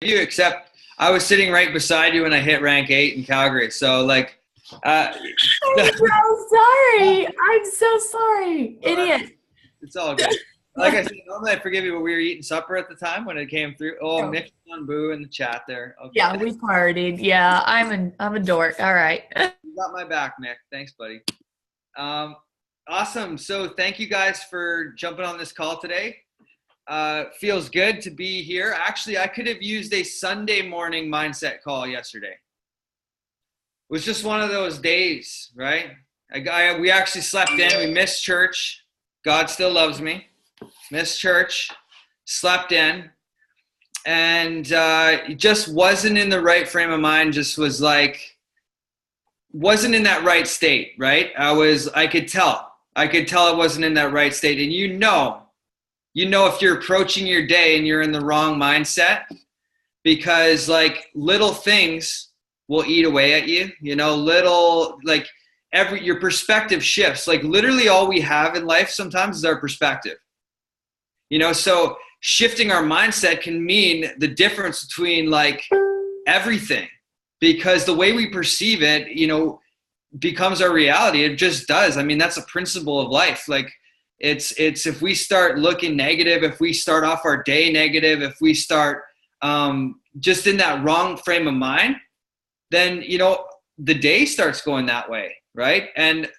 you, except I was sitting right beside you when I hit rank 8 in Calgary. So like, uh, I'm so sorry. I'm so sorry. Idiot. it's all good. Like I said, normally I forgive you, but we were eating supper at the time when it came through. Oh, Oh, Mick on Boo in the chat there. Okay. yeah, we partied. Yeah, I'm a dork. All right. You got my back, Mick. Thanks, buddy. Um, awesome. So thank you guys for jumping on this call today. Feels good to be here. Actually, I could have used a Sunday morning mindset call yesterday. It was just one of those days, right? We actually slept in. We missed church. God still loves me. Missed church, slept in, and just wasn't in the right frame of mind. Just was like, wasn't in that right state, right? I could tell it wasn't in that right state. And you know if you're approaching your day and you're in the wrong mindset, because like little things will eat away at you, little, like your perspective shifts. Like literally all we have in life sometimes is our perspective. So shifting our mindset can mean the difference between like everything, because the way we perceive it, becomes our reality. It just does. I mean, that's a principle of life. Like it's if we start looking negative, if we start off our day negative, if we start just in that wrong frame of mind, then, the day starts going that way. Right. And,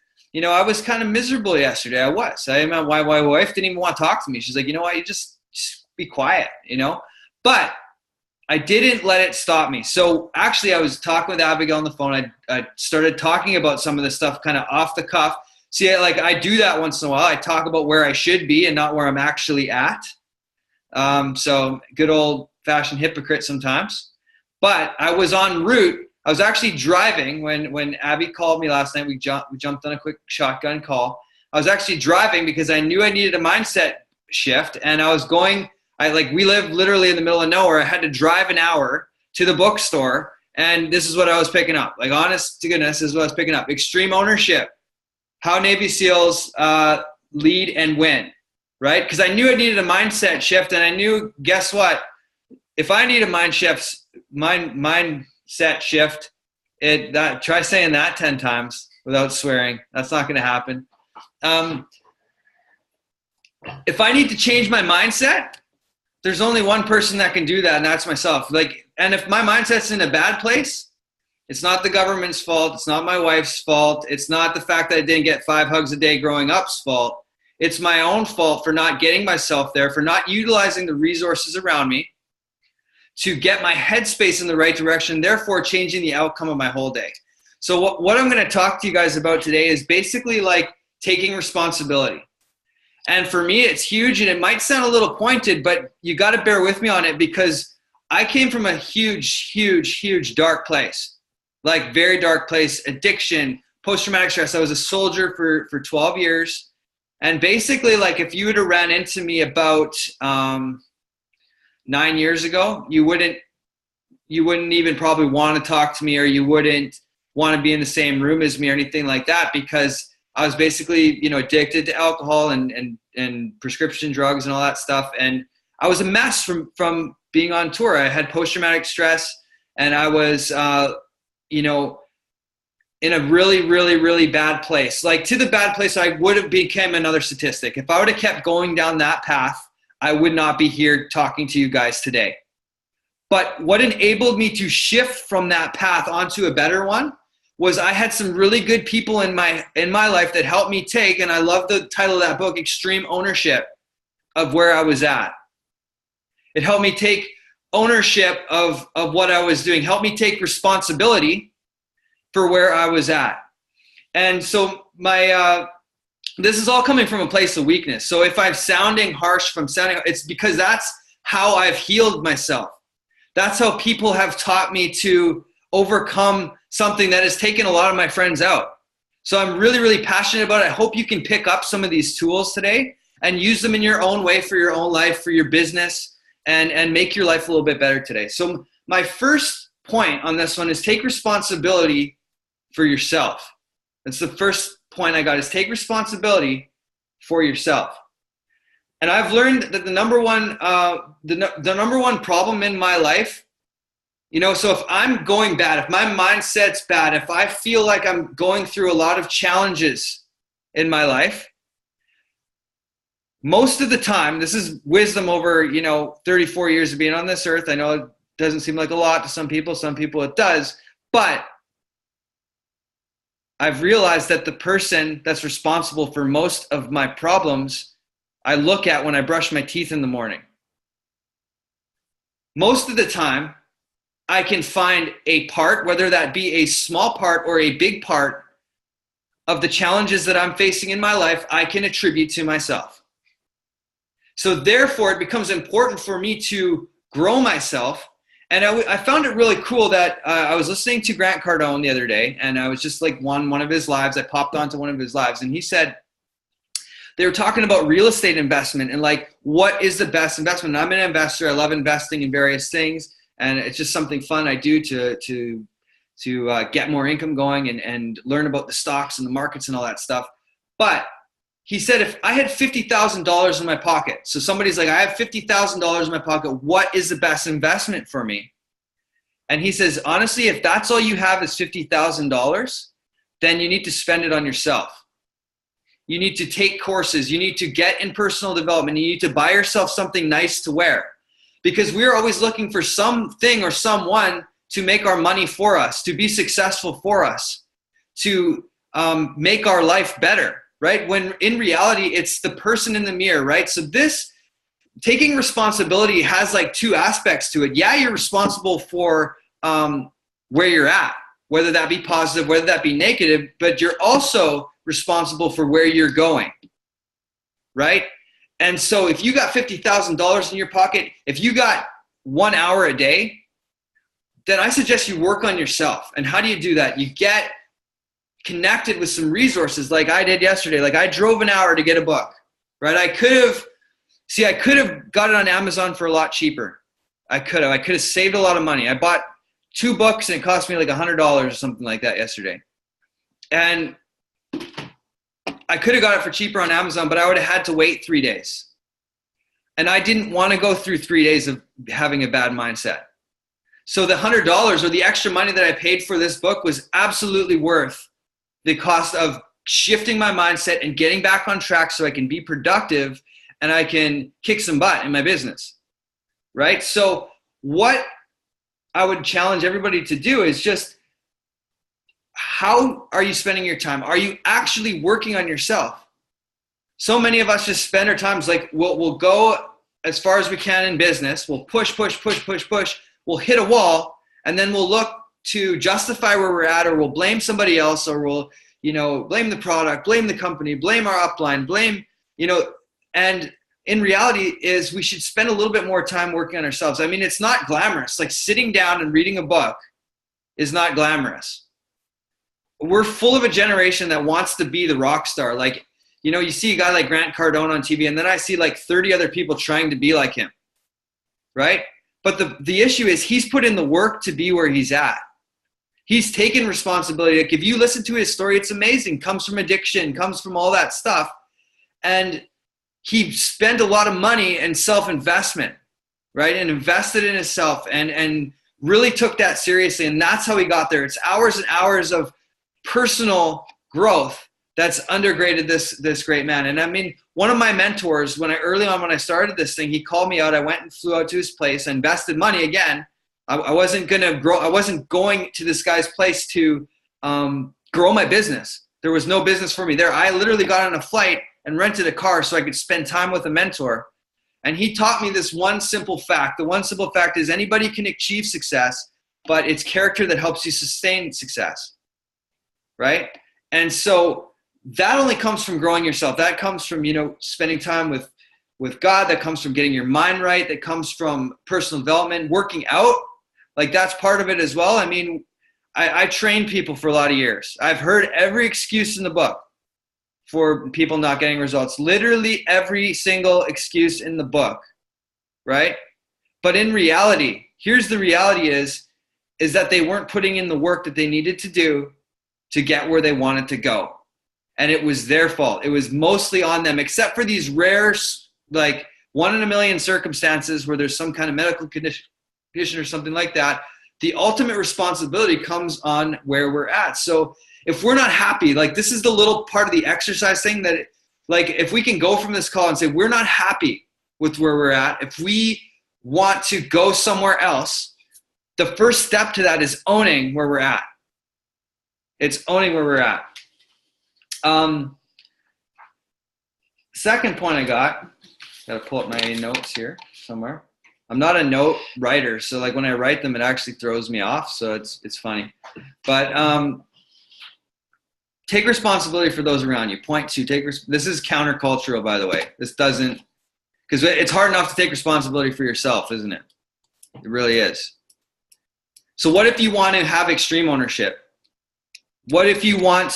I was kind of miserable yesterday. My wife didn't even want to talk to me. She's like, you know what, you just be quiet, but I didn't let it stop me. So actually I was talking with Abigail on the phone. I started talking about some of the stuff kind of off the cuff. See, like I do that once in a while. I talk about where I should be and not where I'm actually at. So good old fashioned hypocrite sometimes, but I was en route. I was actually driving when Abby called me last night. We jumped on a quick shotgun call. I was actually driving because I knew I needed a mindset shift, and we live literally in the middle of nowhere. I had to drive an hour to the bookstore, and this is what I was picking up. Like, honest to goodness, this is what I was picking up. Extreme Ownership, How Navy SEALs Lead and Win, right? Because I knew I needed a mindset shift, and I knew, guess what? If I need a mindset shift, try saying that 10 times without swearing. That's not going to happen. If I need to change my mindset, there's only one person that can do that, and that's myself. And if my mindset's in a bad place, it's not the government's fault. It's not my wife's fault. It's not the fact that I didn't get 5 hugs a day growing up's fault. It's my own fault for not getting myself there, for not utilizing the resources around me to get my headspace in the right direction, therefore changing the outcome of my whole day. So what I'm going to talk to you guys about today is basically like taking responsibility. And for me, it's huge, and it might sound a little pointed, but you got to bear with me on it, because I came from a huge, huge, huge dark place, like very dark place, addiction, post-traumatic stress. I was a soldier for 12 years. And basically, like if you would have ran into me about 9 years ago, you wouldn't even probably want to talk to me, or you wouldn't want to be in the same room as me or anything like that, because I was basically, addicted to alcohol and prescription drugs and all that stuff. And I was a mess from being on tour. I had post-traumatic stress, and I was, in a really, really, really bad place. Like to the bad place, I would have become another statistic. If I would have kept going down that path, I would not be here talking to you guys today. But what enabled me to shift from that path onto a better one was I had some really good people in my life that helped me take, and I love the title of that book, Extreme Ownership of where I was at. It helped me take ownership of what I was doing, helped me take responsibility for where I was at. And so this is all coming from a place of weakness. So if I'm sounding harsh, it's because that's how I've healed myself. That's how people have taught me to overcome something that has taken a lot of my friends out. So I'm really, really passionate about it. I hope you can pick up some of these tools today and use them in your own way for your own life, for your business, and make your life a little bit better today. So my first point on this one is take responsibility for yourself. That's the first point I got, is take responsibility for yourself. And I've learned that the number one problem in my life So if I'm going bad, if my mindset's bad, if I feel like I'm going through a lot of challenges in my life, most of the time, this is wisdom over, 34 years of being on this earth. I know it doesn't seem like a lot to some people it does, but I've realized that the person that's responsible for most of my problems, I look at when I brush my teeth in the morning. Most of the time, I can find a part, whether that be a small part or a big part of the challenges that I'm facing in my life, I can attribute to myself. So therefore, it becomes important for me to grow myself. And I found it really cool that I was listening to Grant Cardone the other day, and I was just like one of his lives. I popped onto one of his lives, and he said, they were talking about real estate investment and like, what is the best investment? And I'm an investor. I love investing in various things. And it's just something fun I do to get more income going and learn about the stocks and the markets and all that stuff. But he said, if I had $50,000 in my pocket, so somebody's like, I have $50,000 in my pocket, what is the best investment for me? And he says, honestly, if that's all you have is $50,000, then you need to spend it on yourself. You need to take courses. You need to get in personal development. You need to buy yourself something nice to wear. Because we're always looking for something or someone to make our money for us, to be successful for us, to make our life better, right? When in reality, it's the person in the mirror, right? So this taking responsibility has like two aspects to it. Yeah, you're responsible for where you're at, whether that be positive, whether that be negative, but you're also responsible for where you're going, right? And so if you got $50,000 in your pocket, if you got 1 hour a day, then I suggest you work on yourself. And how do you do that? You get connected with some resources like I did yesterday. Like I drove an hour to get a book, right? I could have got it on Amazon for a lot cheaper. I could have saved a lot of money. I bought 2 books and it cost me like $100 or something like that yesterday. And I could have got it for cheaper on Amazon, but I would have had to wait 3 days. And I didn't want to go through 3 days of having a bad mindset. So the $100 or the extra money that I paid for this book was absolutely worth the cost of shifting my mindset and getting back on track so I can be productive and I can kick some butt in my business, right? So what I would challenge everybody to do is just, how are you spending your time? Are you actually working on yourself? So many of us just spend our times like, we'll go as far as we can in business. We'll push. We'll hit a wall, and then we'll look to justify where we're at, or we'll blame somebody else, or we'll, blame the product, blame the company, blame our upline, blame, and in reality is we should spend a little bit more time working on ourselves. I mean, it's not glamorous. Like sitting down and reading a book is not glamorous. We're full of a generation that wants to be the rock star. Like, you see a guy like Grant Cardone on TV, and then I see like 30 other people trying to be like him, right? But the issue is he's put in the work to be where he's at. He's taken responsibility. Like if you listen to his story, it's amazing. Comes from addiction, comes from all that stuff. And he spent a lot of money and self-investment, right? And invested in himself and really took that seriously. And that's how he got there. It's hours and hours of personal growth that's undergraded this great man. And I mean, one of my mentors, early on when I started this thing, he called me out. I went and flew out to his place. I invested money again. I wasn't going to grow. I wasn't going to this guy's place to grow my business. There was no business for me there. I literally got on a flight and rented a car so I could spend time with a mentor. And he taught me this one simple fact. The one simple fact is anybody can achieve success, but it's character that helps you sustain success. Right? And so that only comes from growing yourself. That comes from, spending time with God. That comes from getting your mind right. That comes from personal development, working out. Like that's part of it as well. I mean, I trained people for a lot of years. I've heard every excuse in the book for people not getting results. Literally every single excuse in the book, right? But in reality, here's the reality is that they weren't putting in the work that they needed to do to get where they wanted to go. And it was their fault. It was mostly on them, except for these rare, like 1 in a million circumstances where there's some kind of medical condition or something like that. the ultimate responsibility comes on where we're at. So if we're not happy, like this is the little part of the exercise thing that, like, if we can go from this call and say, we're not happy with where we're at, if we want to go somewhere else, the first step to that is owning where we're at. It's owning where we're at. Second point I gotta pull up my notes here somewhere. I'm not a note writer, so like when I write them, it actually throws me off. So it's funny, but take responsibility for those around you. Point two, this is countercultural, by the way. This doesn't, because it's hard enough to take responsibility for yourself, isn't it? It really is. So what if you want to have extreme ownership? What if I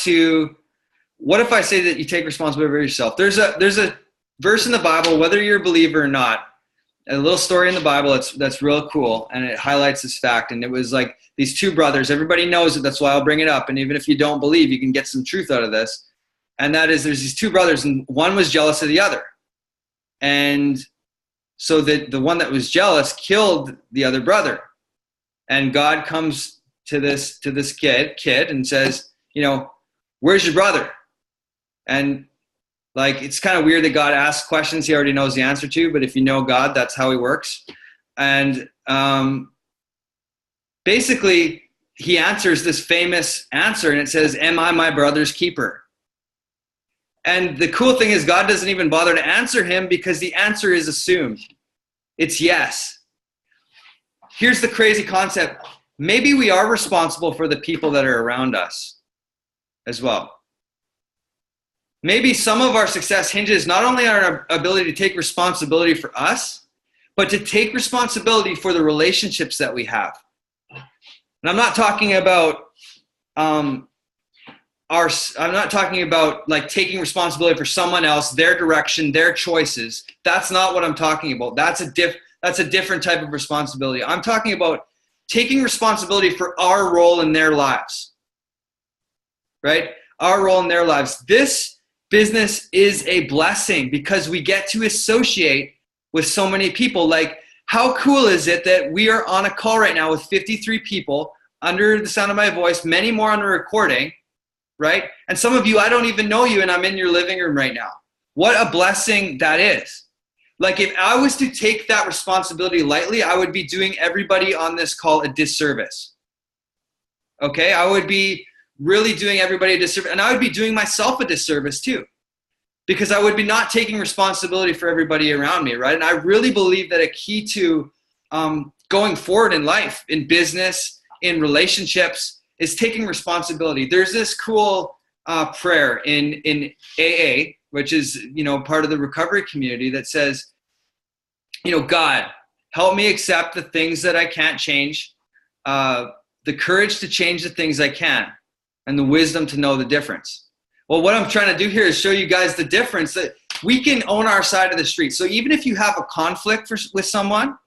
say that you take responsibility for yourself? There's a verse in the Bible, whether you're a believer or not, a little story in the Bible that's real cool, and it highlights this fact. And it was like these two brothers. Everybody knows it. That's why I'll bring it up. And even if you don't believe, you can get some truth out of this. And that is, there's these two brothers, and one was jealous of the other. And so the one that was jealous killed the other brother. And God comes to this kid and says, where's your brother? And like, it's kind of weird that God asks questions he already knows the answer to, but if you know God, that's how he works. And basically, he answers this famous answer, and it says, am I my brother's keeper? And the cool thing is God doesn't even bother to answer him because the answer is assumed. It's yes. Here's the crazy concept. Maybe we are responsible for the people that are around us as well. Maybe some of our success hinges not only on our ability to take responsibility for us, but to take responsibility for the relationships that we have. And I'm not talking about I'm not talking about like taking responsibility for someone else, their direction, their choices. That's not what I'm talking about. That's a different type of responsibility. I'm talking about taking responsibility for our role in their lives. Right? Our role in their lives. This business is a blessing because we get to associate with so many people. Like, how cool is it that we are on a call right now with 53 people under the sound of my voice, many more on the recording, right? And some of you, I don't even know you, and I'm in your living room right now. What a blessing that is. Like, if I was to take that responsibility lightly, I would be doing everybody on this call a disservice. Okay? I would be really doing everybody a disservice, and I would be doing myself a disservice too, because I would be not taking responsibility for everybody around me, right? And I really believe that a key to going forward in life, in business, in relationships, is taking responsibility. There's this cool prayer in AA, which is part of the recovery community, that says, God, help me accept the things that I can't change, the courage to change the things I can, and the wisdom to know the difference. Well, what I'm trying to do here is show you guys the difference, that we can own our side of the street. So even if you have a conflict with someone,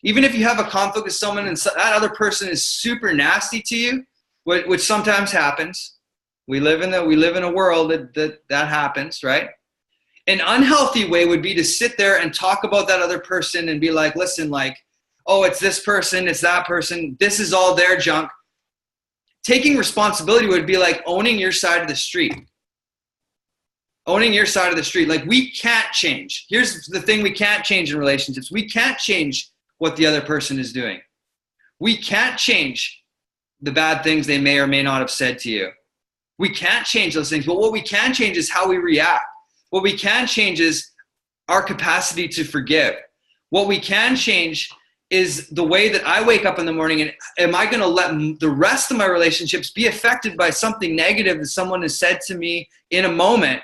even if you have a conflict with someone and that other person is super nasty to you, which sometimes happens, we live in a world that happens, right? An unhealthy way would be to sit there and talk about that other person and be like, listen, like, oh, it's this person, it's that person, this is all their junk. Taking responsibility would be like owning your side of the street. Owning your side of the street. Like, we can't change. Here's the thing we can't change in relationships. We can't change what the other person is doing. We can't change the bad things they may or may not have said to you. We can't change those things. But what we can change is how we react. What we can change is our capacity to forgive. What we can change is the way that I wake up in the morning, and am I going to let the rest of my relationships be affected by something negative that someone has said to me in a moment,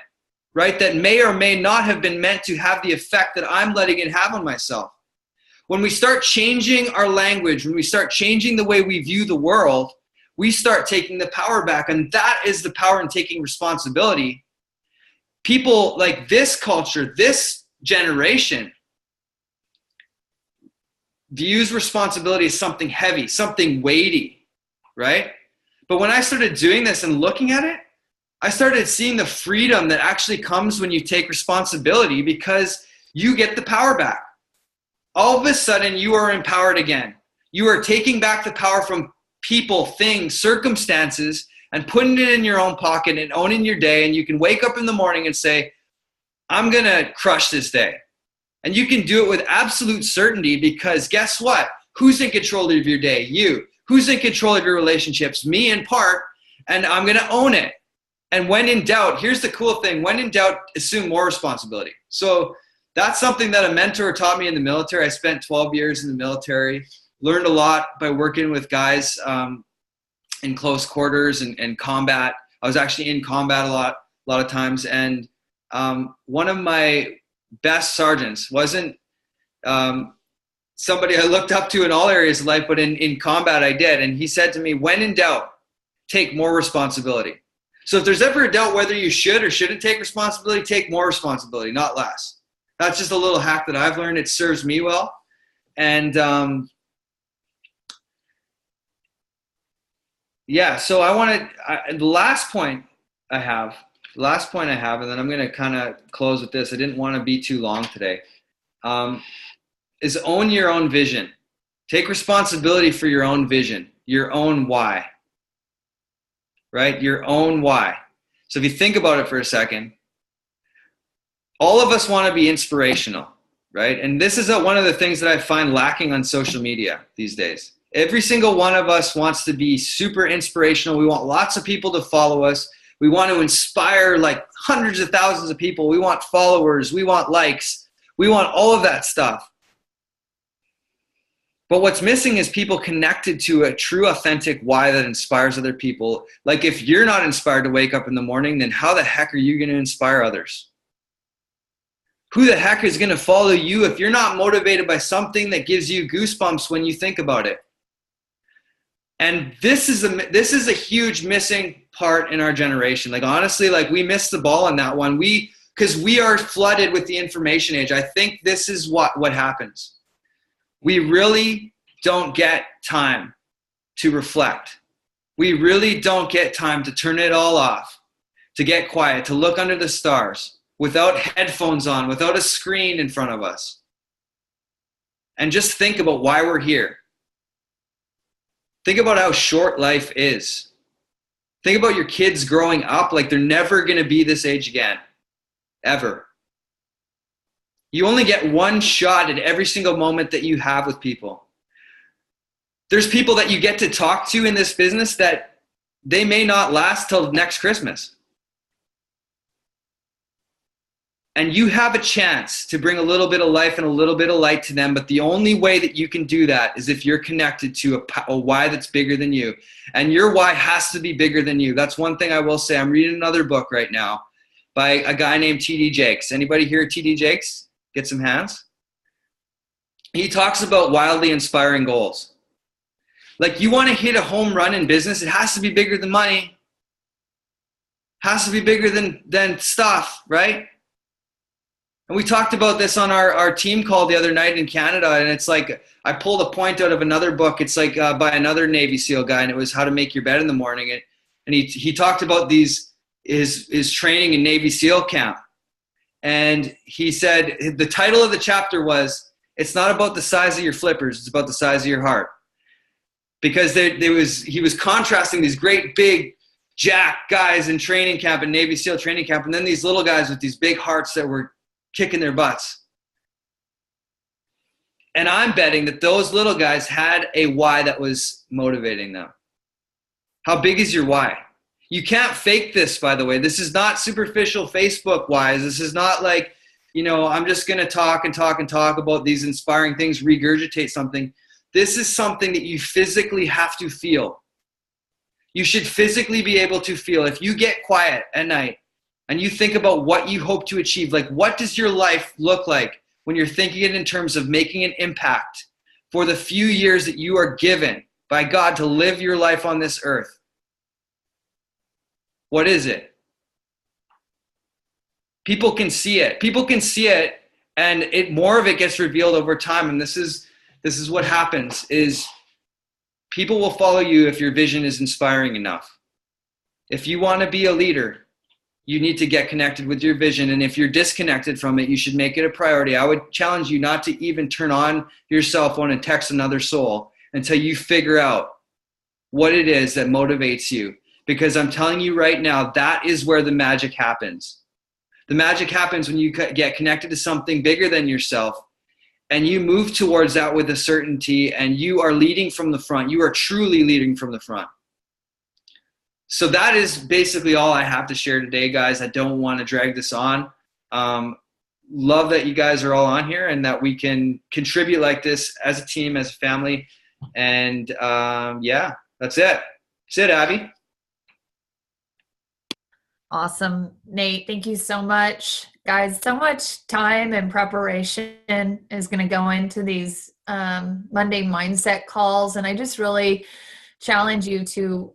right? That may or may not have been meant to have the effect that I'm letting it have on myself. When we start changing our language, when we start changing the way we view the world, we start taking the power back. And that is the power in taking responsibility. People like this culture, this generation, views responsibility as something heavy, something weighty, right? But when I started doing this and looking at it, I started seeing the freedom that actually comes when you take responsibility, because you get the power back. All of a sudden, you are empowered again. You are taking back the power from people, things, circumstances, and putting it in your own pocket and owning your day. And you can wake up in the morning and say, I'm going to crush this day. And you can do it with absolute certainty, because guess what? Who's in control of your day? You. Who's in control of your relationships? Me, in part. And I'm going to own it. And when in doubt, here's the cool thing. When in doubt, assume more responsibility. So that's something that a mentor taught me in the military. I spent 12 years in the military, learned a lot by working with guys in close quarters and combat. I was actually in combat a lot of times. And one of my best sergeants wasn't somebody I looked up to in all areas of life, but in combat I did. And he said to me, when in doubt, take more responsibility. So if there's ever a doubt whether you should or shouldn't take responsibility, take more responsibility, not less. That's just a little hack that I've learned. It serves me well. And yeah, so the last point I have, and then I'm going to kind of close with this. I didn't want to be too long today, is own your own vision. Take responsibility for your own vision, your own why, right? Your own why. So if you think about it for a second, all of us want to be inspirational, right? And this is one of the things that I find lacking on social media these days. Every single one of us wants to be super inspirational. We want lots of people to follow us. We want to inspire like hundreds of thousands of people. We want followers. We want likes. We want all of that stuff. But what's missing is people connected to a true, authentic why that inspires other people. Like if you're not inspired to wake up in the morning, then how the heck are you going to inspire others? Who the heck is going to follow you if you're not motivated by something that gives you goosebumps when you think about it? And this is a huge missing part in our generation. Like honestly, like we missed the ball on that one. Because we are flooded with the information age. I think this is what happens. We really don't get time to reflect. We really don't get time to turn it all off, to get quiet, to look under the stars without headphones on, without a screen in front of us. And just think about why we're here. Think about how short life is. Think about your kids growing up like they're never going to be this age again, ever. You only get one shot at every single moment that you have with people. There's people that you get to talk to in this business that they may not last till next Christmas. And you have a chance to bring a little bit of life and a little bit of light to them. But the only way that you can do that is if you're connected to a why that's bigger than you. And your why has to be bigger than you. That's one thing I will say. I'm reading another book right now by a guy named T.D. Jakes. Anybody here T.D. Jakes? Get some hands. He talks about wildly inspiring goals. Like you want to hit a home run in business, it has to be bigger than money. Has to be bigger than stuff, right? And we talked about this on our team call the other night in Canada, and it's like I pulled a point out of another book. It's like by another Navy SEAL guy, and it was How to Make Your Bed in the Morning. And he talked about his training in Navy SEAL camp. And he said the title of the chapter was, "It's not about the size of your flippers, it's about the size of your heart." Because he was contrasting these great big jack guys in training camp, in Navy SEAL training camp, and then these little guys with these big hearts that were kicking their butts. And I'm betting that those little guys had a why that was motivating them. How big is your why? You can't fake this, by the way. This is not superficial Facebook whys. This is not like, I'm just going to talk about these inspiring things, regurgitate something. This is something that you physically have to feel. You should physically be able to feel. If you get quiet at night and you think about what you hope to achieve, like what does your life look like when you're thinking it in terms of making an impact for the few years that you are given by God to live your life on this earth? What is it? People can see it. People can see it, and more of it gets revealed over time. And this is what happens is people will follow you if your vision is inspiring enough. If you want to be a leader, you need to get connected with your vision. And if you're disconnected from it, you should make it a priority. I would challenge you not to even turn on your cell phone and text another soul until you figure out what it is that motivates you. Because I'm telling you right now, that is where the magic happens. The magic happens when you get connected to something bigger than yourself and you move towards that with a certainty, and you are leading from the front. You are truly leading from the front. So that is basically all I have to share today, guys. I don't want to drag this on. Love that you guys are all on here and that we can contribute like this as a team, as a family. And yeah, that's it. That's it, Abby. Awesome. Nate, thank you so much. Guys, so much time and preparation is going to go into these Monday mindset calls. And I just really challenge you to,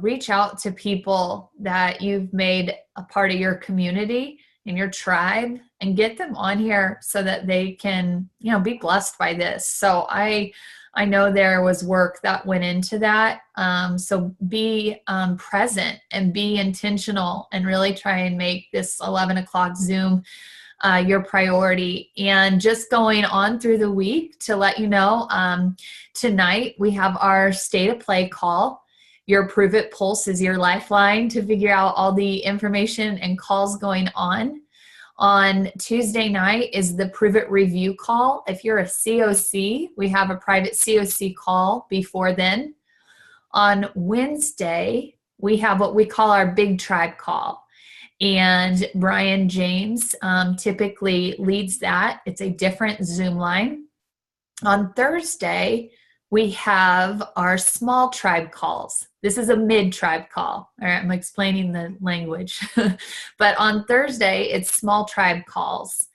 reach out to people that you've made a part of your community and your tribe and get them on here so that they can, be blessed by this. So I know there was work that went into that. So be present and be intentional and really try and make this 11 o'clock Zoom your priority. And just going on through the week to let you know, tonight we have our State of Play call. Your Prove It Pulse is your lifeline to figure out all the information and calls going on. On Tuesday night is the Prove It Review call. If you're a COC, we have a private COC call before then. On Wednesday, we have what we call our Big Tribe call. And Brian James typically leads that. It's a different Zoom line. On Thursday, we have our small tribe calls. This is a mid-tribe call. All right, I'm explaining the language. But on Thursday, it's small tribe calls.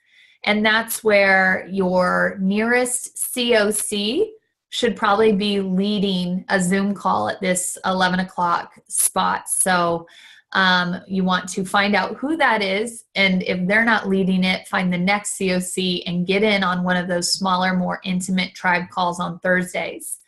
And that's where your nearest COC should probably be leading a Zoom call at this 11 o'clock spot. So you want to find out who that is. And if they're not leading it, find the next COC and get in on one of those smaller, more intimate tribe calls on Thursdays.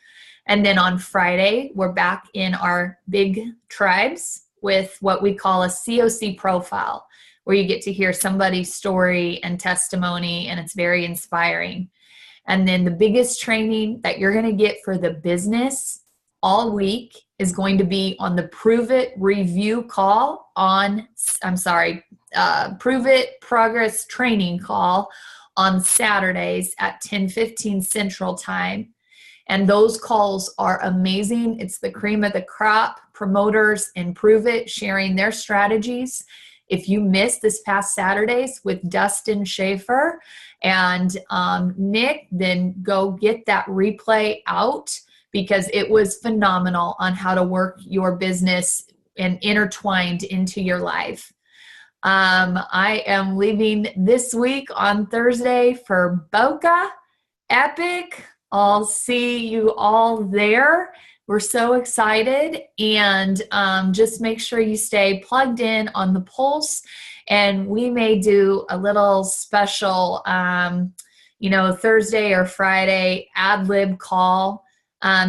And then on Friday, we're back in our big tribes with what we call a COC profile, where you get to hear somebody's story and testimony, and it's very inspiring. And then the biggest training that you're going to get for the business all week is going to be on the Prove It Review call Prove It Progress Training call on Saturdays at 10:15 Central Time. And those calls are amazing. It's the cream of the crop, promoters in Prove It sharing their strategies. If you missed this past Saturdays with Dustin Schaefer and Nick, then go get that replay out, because it was phenomenal on how to work your business and intertwined into your life. I am leaving this week on Thursday for Boca Epic. I'll see you all there. We're so excited, and just make sure you stay plugged in on the Pulse, and we may do a little special, Thursday or Friday ad lib call,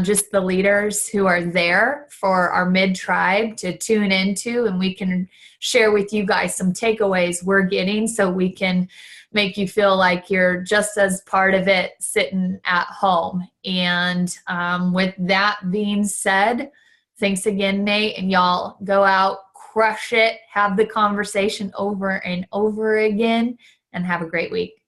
just the leaders who are there for our mid-tribe to tune into, and we can share with you guys some takeaways we're getting so we can make you feel like you're just as part of it sitting at home. And with that being said, thanks again, Nate, and y'all go out, crush it, have the conversation over and over again, and have a great week.